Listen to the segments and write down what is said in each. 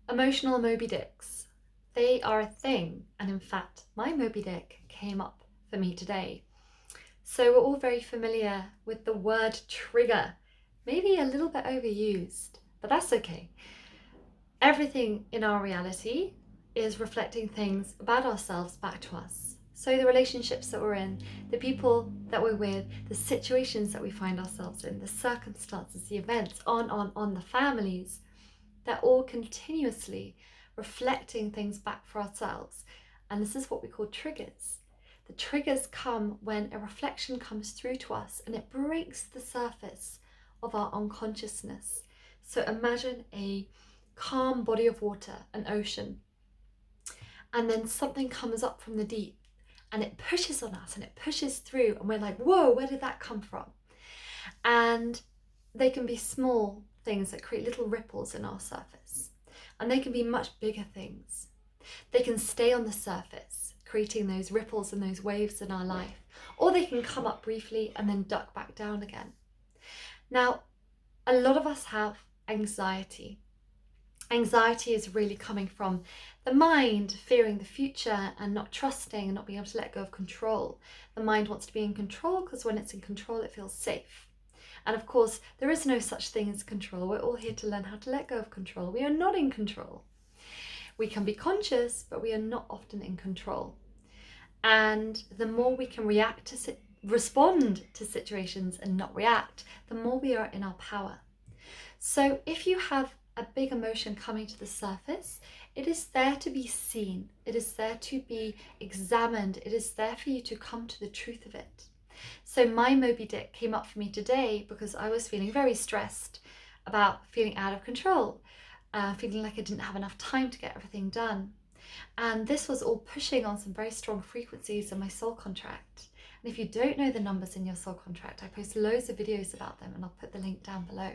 Emotional Moby Dicks. They are a thing, and in fact, my Moby Dick came up for me today. So we're all very familiar with the word trigger, maybe a little bit overused, but that's okay. Everything in our reality is reflecting things about ourselves back to us. So the relationships that we're in, the people that we're with, the situations that we find ourselves in, the circumstances, the events, on, the families, they're all continuously reflecting things back for ourselves. And this is what we call triggers. The triggers come when a reflection comes through to us and it breaks the surface of our unconsciousness. So imagine a calm body of water, an ocean, and then something comes up from the deep and it pushes on us and it pushes through, and we're like, whoa, where did that come from? And they can be small things that create little ripples in our surface, and they can be much bigger things. They can stay on the surface, creating those ripples and those waves in our life, or they can come up briefly and then duck back down again. Now, a lot of us have anxiety. Anxiety is really coming from the mind fearing the future and not trusting and not being able to let go of control. The mind wants to be in control because when it's in control, it feels safe. And of course, there is no such thing as control. We're all here to learn how to let go of control. We are not in control. We can be conscious, but we are not often in control. And the more we can respond to situations and not react, the more we are in our power. So if you have a big emotion coming to the surface, it is there to be seen. It is there to be examined. It is there for you to come to the truth of it. So my Moby Dick came up for me today because I was feeling very stressed about feeling out of control, feeling like I didn't have enough time to get everything done. And this was all pushing on some very strong frequencies in my soul contract. And if you don't know the numbers in your soul contract, I post loads of videos about them and I'll put the link down below.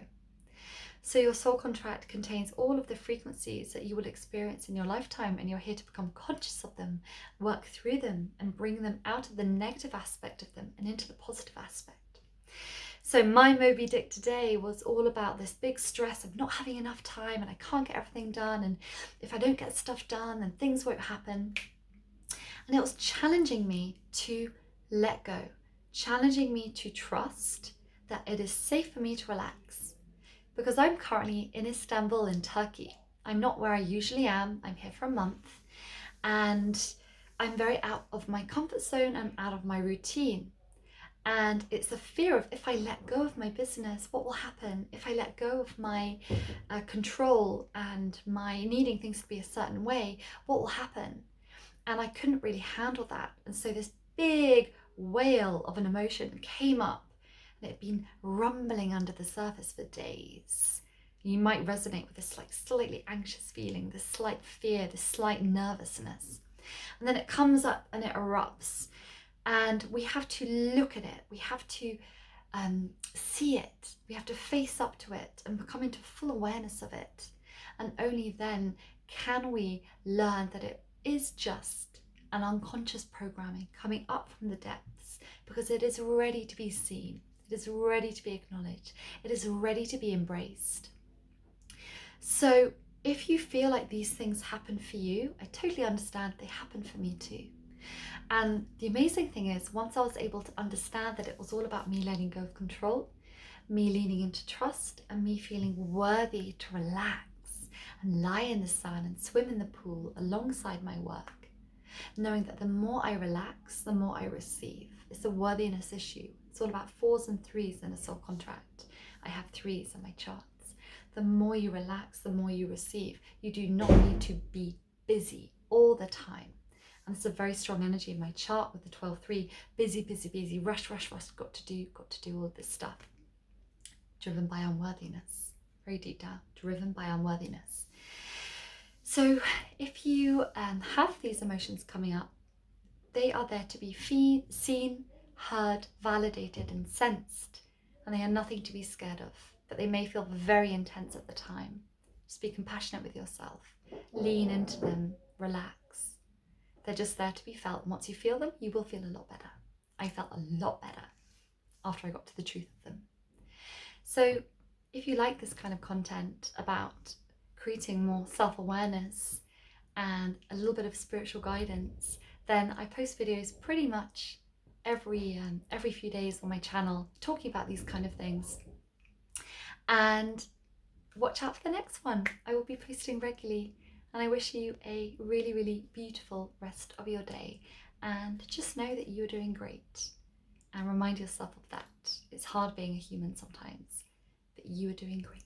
So your soul contract contains all of the frequencies that you will experience in your lifetime, and you're here to become conscious of them, work through them, and bring them out of the negative aspect of them and into the positive aspect. So my Moby Dick today was all about this big stress of not having enough time and I can't get everything done, and if I don't get stuff done then things won't happen. And it was challenging me to let go, challenging me to trust that it is safe for me to relax. Because I'm currently in Istanbul in Turkey. I'm not where I usually am. I'm here for a month and I'm very out of my comfort zone and out of my routine. And it's a fear of, if I let go of my business, what will happen? If I let go of my control and my needing things to be a certain way, what will happen? And I couldn't really handle that. And so this big whale of an emotion came up. And it had been rumbling under the surface for days. You might resonate with this like slightly anxious feeling, this slight fear, this slight nervousness. And then it comes up and it erupts. And we have to look at it. We have to see it. We have to face up to it and become into full awareness of it. And only then can we learn that it is just an unconscious programming coming up from the depths, because it is ready to be seen. It is ready to be acknowledged. It is ready to be embraced. So if you feel like these things happen for you, I totally understand they happen for me too. And the amazing thing is, once I was able to understand that it was all about me letting go of control, me leaning into trust, and me feeling worthy to relax and lie in the sun and swim in the pool alongside my work, knowing that the more I relax, the more I receive. It's a worthiness issue. It's all about 4s and 3s in a soul contract. I have 3s in my charts. The more you relax, the more you receive. You do not need to be busy all the time. And it's a very strong energy in my chart with the 12-3. Busy, busy, busy, rush, rush, rush, got to do all this stuff. Driven by unworthiness. Very deep down, driven by unworthiness. So if you have these emotions coming up, they are there to be seen, heard, validated, and sensed, and they are nothing to be scared of, but they may feel very intense at the time. Just be compassionate with yourself, lean into them, relax. They're just there to be felt, and once you feel them, you will feel a lot better. I felt a lot better after I got to the truth of them. So if you like this kind of content about creating more self-awareness and a little bit of spiritual guidance, then I post videos pretty much every few days on my channel talking about these kind of things. And watch out for the next one. I will be posting regularly, and I wish you a really, really beautiful rest of your day. And just know that you're doing great, and remind yourself of that. It's hard being a human sometimes, but you are doing great.